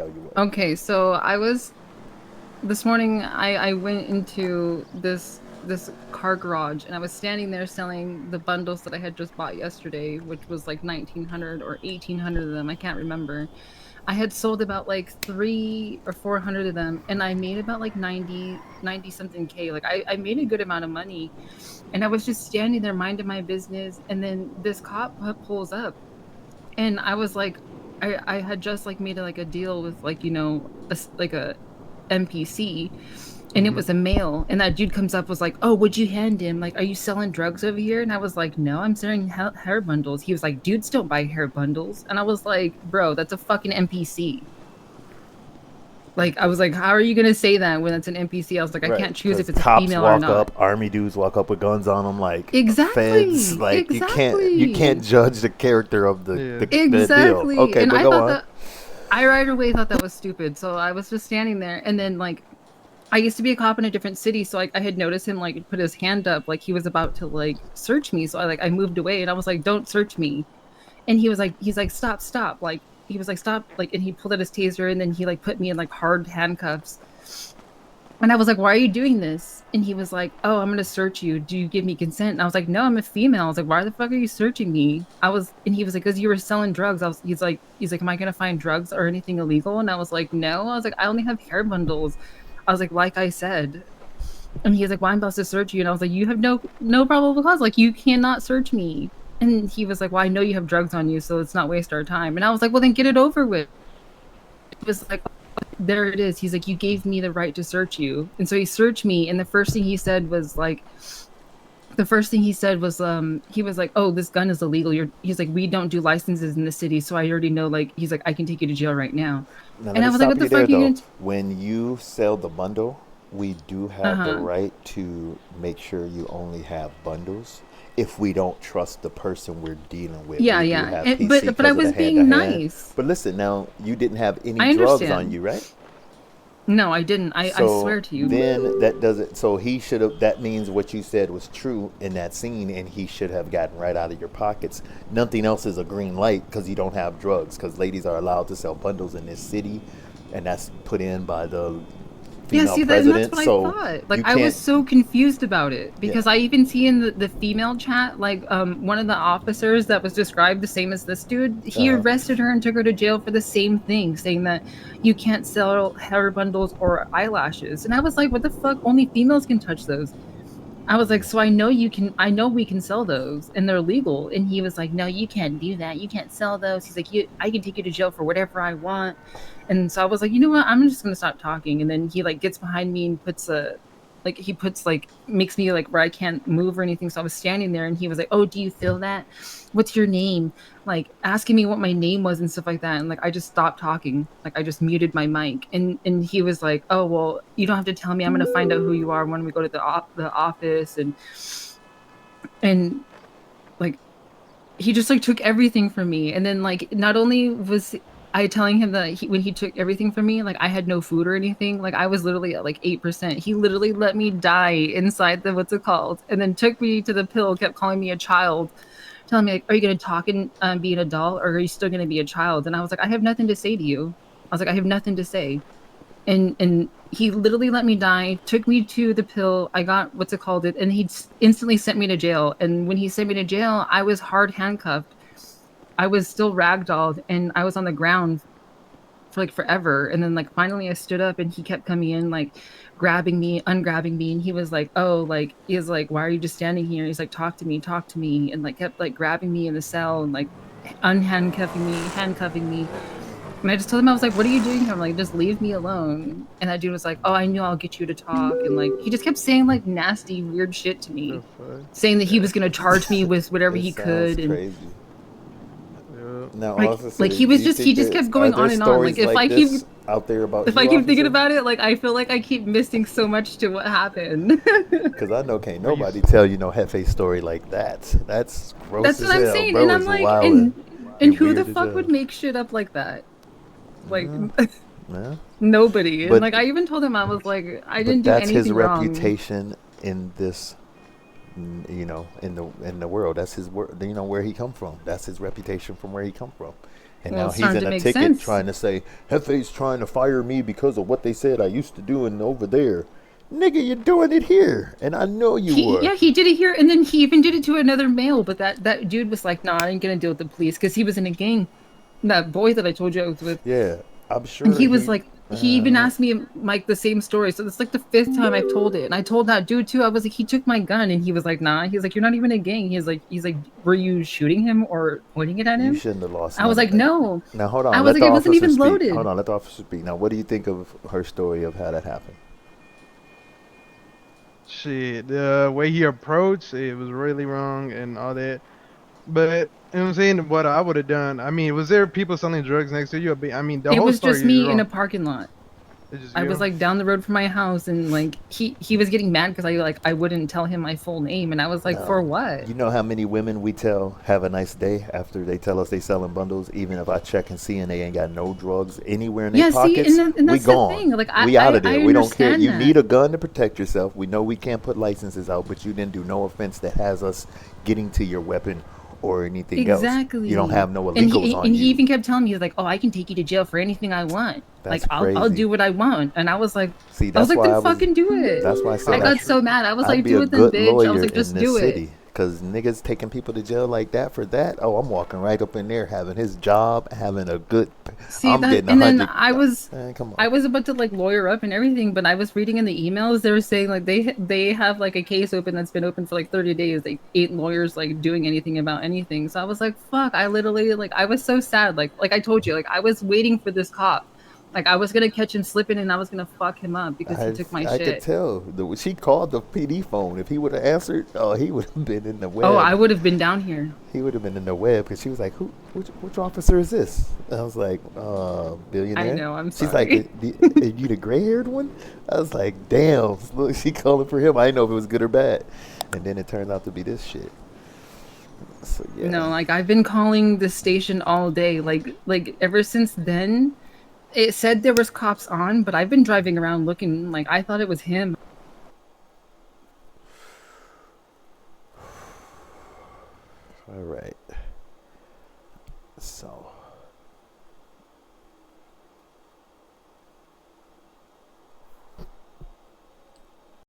tell you what. Okay, so I was this morning I went into this car garage and I was standing there selling the bundles that I had just bought yesterday, which was like 1900 or 1800 of them. I can't remember. I had sold about like 3 or 400 of them and I made about like 90 something K. Like I made a good amount of money and I was just standing there minding my business and then this cop pulls up and I was like I had just like made like a deal with like like a NPC, and it Hmm. was a male, and that dude comes up was like, "Oh, would you hand him? Like, are you selling drugs over here?" And I was like, "No, I'm selling hair bundles." He was like, "Dudes don't buy hair bundles," and I was like, "Bro, that's a fucking NPC." Like, I was like, "How are you gonna say that when it's an NPC?" I was like, "I Right, can't choose if because it's a cops female or walk not." up, army dudes walk up with guns on them, like feds. Exactly, Like you can't exactly, judge the character of Yeah. the deal. exactly. Okay, And but I go thought on. that I right away thought that was stupid. So I was just standing there, and then like I used to be a cop in a different city, so I had noticed him like put his hand up like he was about to like search me. So I moved away and I was like, "Don't search me." And he's like, "Stop, stop." Like he was like, "Stop." Like and he pulled out his taser and then he like put me in like hard handcuffs. And I was like, "Why are you doing this?" And he was like, "Oh, I'm gonna search you. Do you give me consent?" And I was like, "No, I'm a female." I was like, "Why the fuck are you searching me?" And he was like, "Because you were selling drugs." He's like, "Am I gonna find drugs or anything illegal?" And I was like, "No." I was like, "I only have hair bundles." I was like I said. And he was like, "Why I'm about to search you?" And I was like, "You have no probable cause. Like you cannot search me." And he was like, "Well, I know you have drugs on you, so let's not waste our time." And I was like, "Well, then get it over with." He was like, "There it is." He's like, "You gave me the right to search you." And so he searched me, and the first thing he said was he was like, "Oh, this gun is illegal." He's like, "We don't do licenses in the city, so I already know like he's like I can take you to jail right now." Now let And me I was like, "What stop the you fuck there are you though. gonna When you sell the bundle, we do have the Uh-huh. right to make sure you only have bundles. If we don't trust the person we're dealing with, Yeah, we do yeah. have PC But I because of the was hand to being hand. nice. But listen, now you didn't have any I drugs on understand. you, right? No, I didn't. I So swear to you. then that doesn't. So he should have. That means what you said was true in that scene, and he should have gotten right out of your pockets. Nothing else is a green light because you don't have drugs. Because ladies are allowed to sell bundles in this city, and that's put in by the Yeah, female see that, and that's president. what I So thought. Like you I was can't. so confused about it Yeah. because I even see in the female chat, like one of the officers that was described the same as this dude, Uh he huh. arrested her and took her to jail for the same thing, saying that you can't sell hair bundles or eyelashes. And I was like, what the fuck? Only females can touch those. I was like, so I know we can sell those and they're legal. And he was like, no, you can't do that. You can't sell those. He's like, I can take you to jail for whatever I want. And so I was like, you know what? I'm just going to stop talking. And then he like gets behind me and puts like, makes me like where I can't move or anything. So I was standing there and he was like, oh, do you feel that? What's your name? Like asking me what my name was and stuff like that. And like I just stopped talking. Like I just muted my mic. And he was like, "Oh, well, you don't have to tell me. I'm going to find out who you are when we go to the office." And like he just like took everything from me. And then like not only was I telling him that when he took everything from me, like I had no food or anything. Like I was literally at like 8%. He literally let me die inside the what's it called, and then took me to the pill. Kept calling me a child, telling me like, "Are you going to talk and be an adult, or are you still going to be a child?" And I was like, "I have nothing to say to you." I was like, "I have nothing to say." And he literally let me die, took me to the pill. I got what's it called it, and he instantly sent me to jail. And when he sent me to jail, I was hard handcuffed. I was still ragdolled, and I was on the ground for like forever. And then like finally I stood up and he kept coming in like grabbing me, ungrabbing me, and he was like, "Oh, like he's like, why are you just standing here?" He's like, talk to me," and like kept like grabbing me in the cell and like unhandcuffing me, handcuffing me. And I just told him, I was like, "What are you doing here?" I'm like, "Just leave me alone." And that dude was like, "Oh, I knew I'll get you to talk." And like he just kept saying like nasty, weird shit to The me, fuck? saying that he Yeah. was gonna charge me with whatever It he sounds could. And crazy. Yeah. Now, also, like he do was you just think he just that kept are going there on and on. Like stories like this out there about if I you, keep thinking officer? about it, like I feel like I keep missing so much to what happened. Because I know can't But you, nobody tell you no Hefe story like that. That's gross That's as what I'm hell. saying. And Bro I'm is like, wildin'. He and who the weird as fuck hell. would make shit up like that? Like Yeah, yeah. nobody. And But like I even told him I was like, I but didn't do that's his anything wrong. reputation in this, in the world. That's his word. You know where he come from. That's his reputation from where he come from. And Well, now it's he's starting in to a make ticket sense. trying to say, Hefe's trying to fire me because of what they said I used to do and over there. Nigga, you're doing it here. And I know you were. Yeah, he did it here, and then he even did it to another male. But that dude was like, "Nah, I ain't gonna deal with the police," because he was in a gang. That boy that I told you I was with, Yeah, I'm and sure he was he. like, he even asked me like the same story. So it's like the fifth time I've told it, and I told that dude too. I was like, he took my gun, and he was like, "Nah." He's like, "You're not even a gang." He's like, "Were you shooting him or pointing it at You him?" shouldn't have lost I was none of like, it. "No." Now, hold I on. was Let like, the it wasn't officer even speak. Hold loaded. on. Let the officer speak. Now, what do you think of her story of how that happened? Shit, the way he approached it was really wrong and all that. But you know what I'm saying, what I would have done. I mean, was there people selling drugs next to you? I mean, the It whole was just story is me in a wrong. parking lot. It's just I was you. like down the road from my house, and like he was getting mad because I wouldn't tell him my full name, and I was like, for No. what? You know how many women we tell have a nice day after they tell us they selling bundles? Even if I check and see and they ain't got no drugs anywhere in their Yeah, see, and pockets, and we that's the gone. thing. Like We out of I there. We don't care. understand You that. need a gun to protect yourself. We know we can't put licenses out, but you didn't do no offense that has us getting to your weapon or anything else. You don't Exactly. have no And illegals he on and he you. even kept telling me, he's like, "Oh, I can take you to jail for anything I want. Like That's I'll crazy. do what I want." And See, I was that's like, why "Then I was. fucking do it." That's why I I said Oh, got true. so mad. I was I'd like, be "Do a it then, good bitch." I was lawyer like, in "Just this do it." city. Because niggas taking people to jail like that for that, oh, I'm walking right up in there having his job, having a good. See I'm that, getting a and then hundred. Man, come on. I was about to like lawyer up and everything, but I was reading in the emails they were saying like they have like a case open that's been open for like 30 days. Like 8 lawyers like doing anything about anything. So I was like, fuck. I literally like I was so sad. Like I told you, like I was waiting for this cop. Like I was gonna catch him slipping and I was gonna fuck him up because he I, took my I could shit. tell. She called the PD phone. If he would have answered, oh, he would have been in the Oh, I web. would have been down here. He would have been in the web because she was like, which officer is this? And I was like, I billionaire. know, I'm She's like, sorry. Are you the gray haired one? I was like, damn. Look, she calling for him. I didn't know if it was good or bad. And then it turned out to be this shit. So, No, yeah. like I've been calling the station all day. Like ever since then, it said there was cops on, but I've been driving around looking like I thought it was him. All right. So.